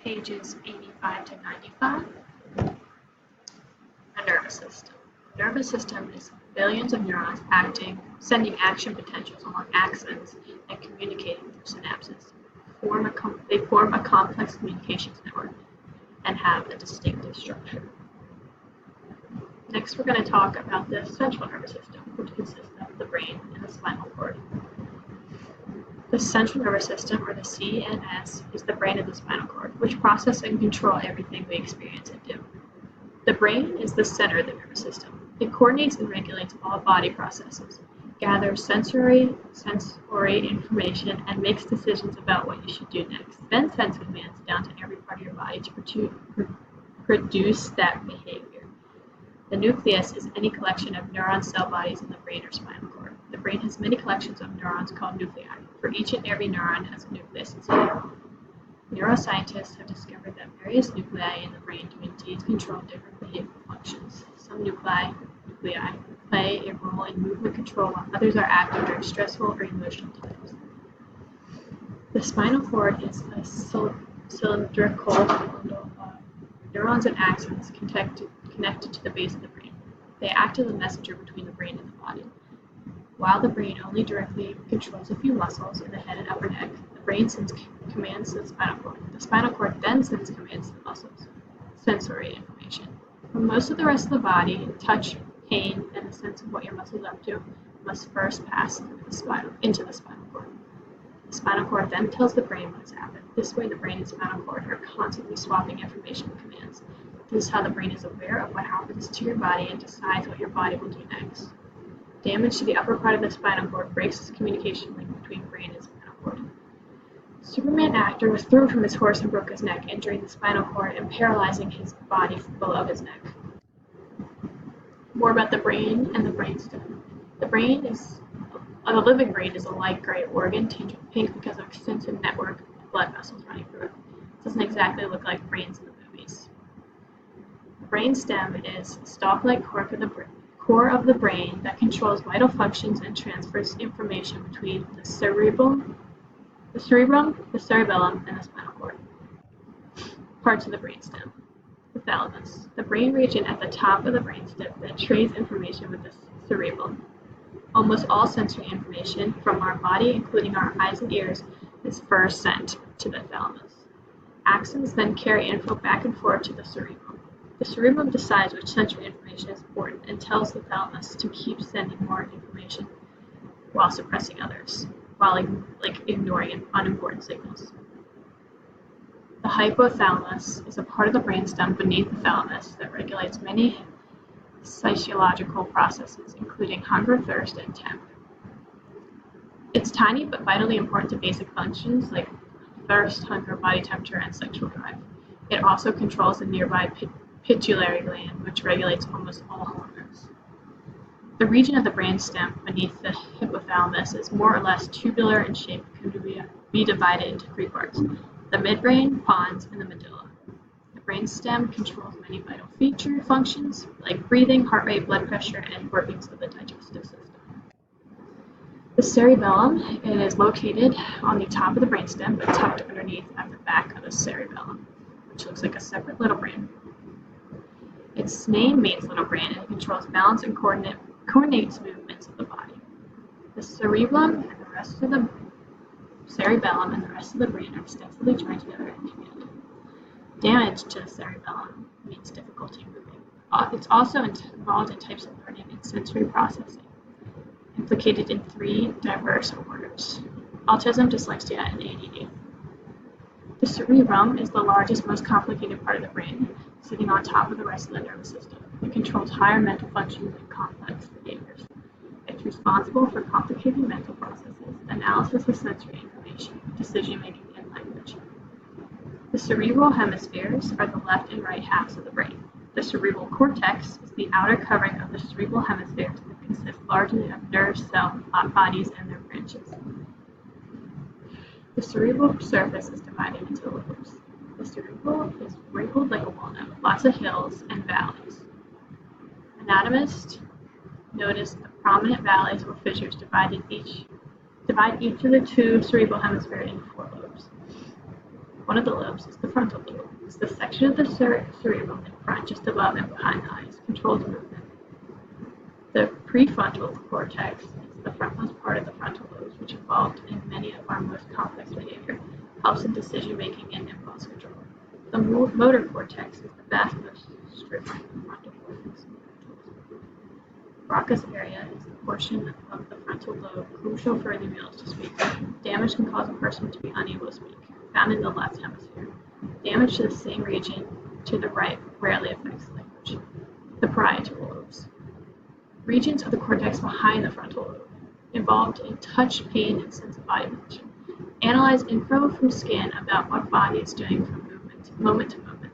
Pages 85 to 95. A nervous system. A nervous system is billions of neurons sending action potentials along axons and communicating through synapses. They form a complex communications network and have a distinctive structure. Next, we're going to talk about the central nervous system, which consists of the brain and the spinal cord. The central nervous system, or the CNS, is the brain of the spinal cord, which processes and controls everything we experience and do. The brain is the center of the nervous system. It coordinates and regulates all body processes, gathers sensory information, and makes decisions about what you should do next, then sends commands down to every part of your body to produce that behavior. The nucleus is any collection of neuron cell bodies in the brain or spinal cord. The brain has many collections of neurons called nuclei. For each and every neuron has a nucleus inside it. Neuroscientists have discovered that various nuclei in the brain do indeed control different behavioral functions. Some nuclei play a role in movement control, while others are active during stressful or emotional times. The spinal cord is a cylindrical bundle of neurons and axons connected to the base of the brain. They act as a messenger between the brain and the body. While the brain only directly controls a few muscles in the head and upper neck, the brain sends commands to the spinal cord. The spinal cord then sends commands to the muscles, sensory information. For most of the rest of the body, touch, pain, and the sense of what your muscles are up to must first pass into the spinal cord. The spinal cord then tells the brain what has happened. This way, the brain and spinal cord are constantly swapping information and commands. This is how the brain is aware of what happens to your body and decides what your body will do next. Damage to the upper part of the spinal cord breaks the communication link between brain and spinal cord. Superman actor was thrown from his horse and broke his neck, injuring the spinal cord and paralyzing his body below his neck. More about the brain and the brainstem. The living brain is a light gray organ tinged with pink because of an extensive network of blood vessels running through it. It doesn't exactly look like brains in the movies. The brainstem is a stalk-like core of the brain that controls vital functions and transfers information between the cerebellum, the cerebellum, and the spinal cord. Parts of the brainstem. The thalamus, the brain region at the top of the brainstem that trades information with the cerebellum. Almost all sensory information from our body, including our eyes and ears, is first sent to the thalamus. Axons then carry info back and forth to the cerebellum. The cerebellum decides which sensory information is important and tells the thalamus to keep sending more information while suppressing others, while ignoring unimportant signals. The hypothalamus is a part of the brainstem beneath the thalamus that regulates many physiological processes, including hunger, thirst, and temp. It's tiny but vitally important to basic functions like thirst, hunger, body temperature, and sexual drive. It also controls the nearby pituitary gland, which regulates almost all hormones. The region of the brainstem beneath the hypothalamus is more or less tubular in shape and can be divided into three parts: the midbrain, pons, and the medulla. The brainstem controls many vital functions like breathing, heart rate, blood pressure, and workings of the digestive system. The cerebellum is located on the top of the brainstem but tucked underneath at the back of the cerebellum, which looks like a separate little brain. Its name means little brain, and it controls balance and coordinates movements of the body. The cerebellum and the rest of the brain are extensively joined together and connected. Damage to the cerebellum means difficulty moving. It's also involved in types of learning and sensory processing, implicated in three diverse disorders: autism, dyslexia, and ADD. The cerebrum is the largest, most complicated part of the brain, sitting on top of the rest of the nervous system. It controls higher mental functions and complex behaviors. It's responsible for complicated mental processes, analysis of sensory information, decision-making, and language. The cerebral hemispheres are the left and right halves of the brain. The cerebral cortex is the outer covering of the cerebral hemispheres that consists largely of nerve cell bodies and their branches. The cerebral surface is divided into lobes. The cerebral is wrinkled like a walnut, with lots of hills and valleys. Anatomists noticed the prominent valleys or fissures divide each of the two cerebral hemispheres into four lobes. One of the lobes is the frontal lobe. It's the section of the cerebrum in front, just above and behind the eyes, controls movement. The prefrontal cortex is the frontmost part of the frontal lobes, which involved in many of our most complex behavior, helps in decision-making and impulse control. The motor cortex is the vastmost strip of the frontal cortex. Broca's area is the portion of the frontal lobe crucial for individuals to speak. Damage can cause a person to be unable to speak, found in the left hemisphere. Damage to the same region to the right rarely affects language. The parietal lobes. Regions of the cortex behind the frontal lobe, involved in touch, pain, and sense of body motion. Analyze info from skin about what body is doing from moment to moment.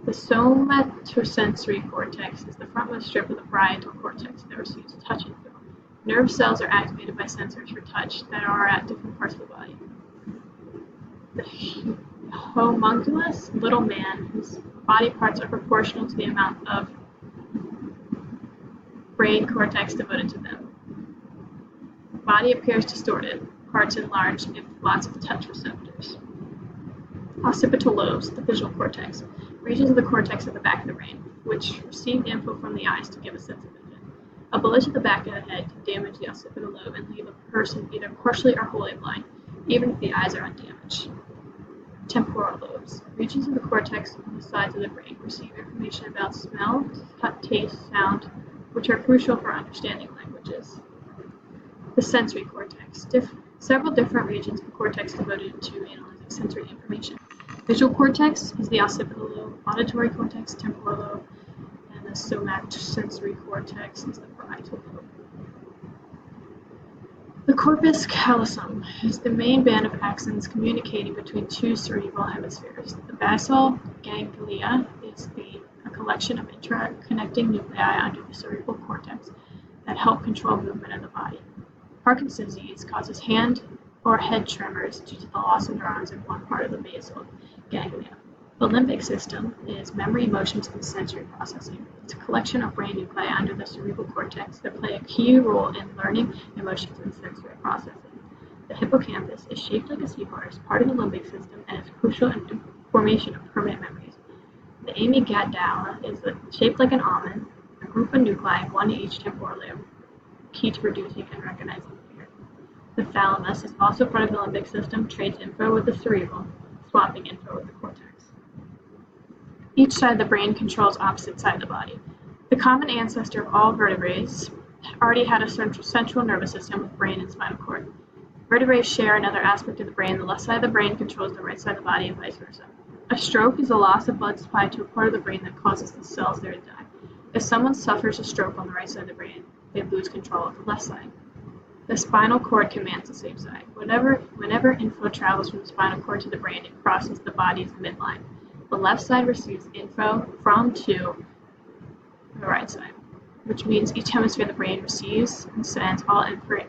The somatosensory cortex is the frontmost strip of the parietal cortex that receives touch info. Nerve cells are activated by sensors for touch that are at different parts of the body. The homunculus, little man, whose body parts are proportional to the amount of brain cortex devoted to them. Body appears distorted, parts enlarged if lots of touch receptors. Occipital lobes, the visual cortex, regions of the cortex at the back of the brain, which receive info from the eyes to give a sense of vision. A bullet to the back of the head can damage the occipital lobe and leave a person either partially or wholly blind, even if the eyes are undamaged. Temporal lobes, regions of the cortex on the sides of the brain, receive information about smell, taste, sound, which are crucial for understanding languages. The sensory cortex, several different regions of the cortex devoted to analyzing sensory information. Visual cortex is the occipital lobe, auditory cortex, temporal lobe, and the somatosensory cortex is the parietal lobe. The corpus callosum is the main band of axons communicating between two cerebral hemispheres. The basal ganglia is a collection of interconnecting nuclei under the cerebral cortex that help control movement in the body. Parkinson's disease causes hand or head tremors due to the loss of neurons in one part of the basal ganglia. The limbic system is memory, emotions, and sensory processing. It's a collection of brain nuclei under the cerebral cortex that play a key role in learning, emotions, and sensory processing. The hippocampus is shaped like a seahorse, part of the limbic system, and is crucial in the formation of permanent memories. The amygdala is shaped like an almond, a group of nuclei, one in each temporal lobe, key to producing and recognizing fear. The thalamus is also part of the limbic system, trades info with the cerebral, swapping info with the cortex. Each side of the brain controls opposite side of the body. The common ancestor of all vertebrates already had a central nervous system with brain and spinal cord. Vertebrates share another aspect of the brain. The left side of the brain controls the right side of the body and vice versa. A stroke is a loss of blood supply to a part of the brain that causes the cells there to die. If someone suffers a stroke on the right side of the brain, they lose control of the left side. The spinal cord commands the same side. Whenever info travels from the spinal cord to the brain, it crosses the body's midline. The left side receives info from to the right side, which means each hemisphere of the brain receives and sends all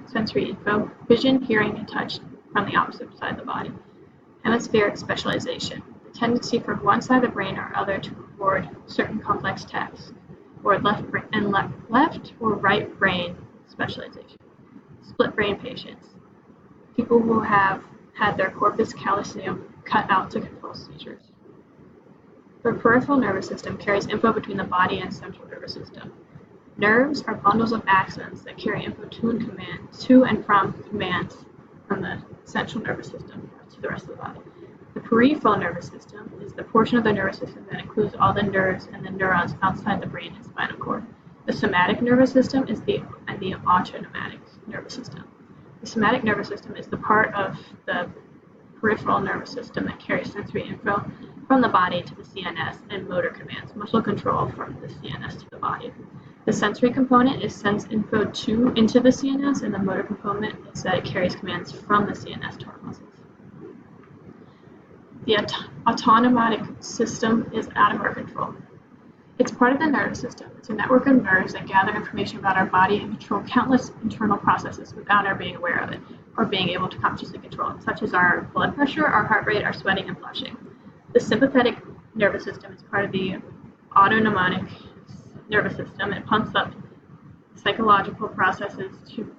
sensory info, vision, hearing, and touch from the opposite side of the body. Hemispheric specialization, the tendency for one side of the brain or other to record certain complex tasks, or left or right brain specialization. Split brain patients, people who have had their corpus callosum cut out to control seizures. The peripheral nervous system carries info between the body and central nervous system. Nerves are bundles of axons that carry info to and from commands from the central nervous system to the rest of the body. The peripheral nervous system is the portion of the nervous system that includes all the nerves and the neurons outside the brain and spinal cord. The somatic nervous system is the autonomic nervous system. The somatic nervous system is the part of the peripheral nervous system that carries sensory info from the body to the CNS and motor commands, muscle control from the CNS to the body. The sensory component is sends info into the CNS, and the motor component is that it carries commands from the CNS to our muscles. The autonomic system is out of our control. It's part of the nervous system. It's a network of nerves that gather information about our body and control countless internal processes without our being aware of it or being able to consciously control it, such as our blood pressure, our heart rate, our sweating, and blushing. The sympathetic nervous system is part of the autonomic nervous system. It pumps up psychological processes to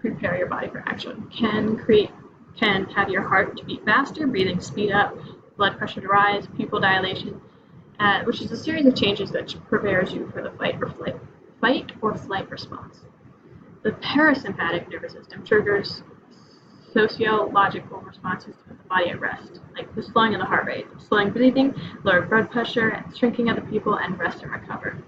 prepare your body for action, can create can have your heart to beat faster, breathing speed up, blood pressure to rise, pupil dilation, which is a series of changes that prepares you for the fight or flight response. The parasympathetic nervous system triggers sociological responses to put the body at rest, like the slowing of the heart rate, slowing breathing, lower blood pressure, and shrinking of the pupil, and rest and recover.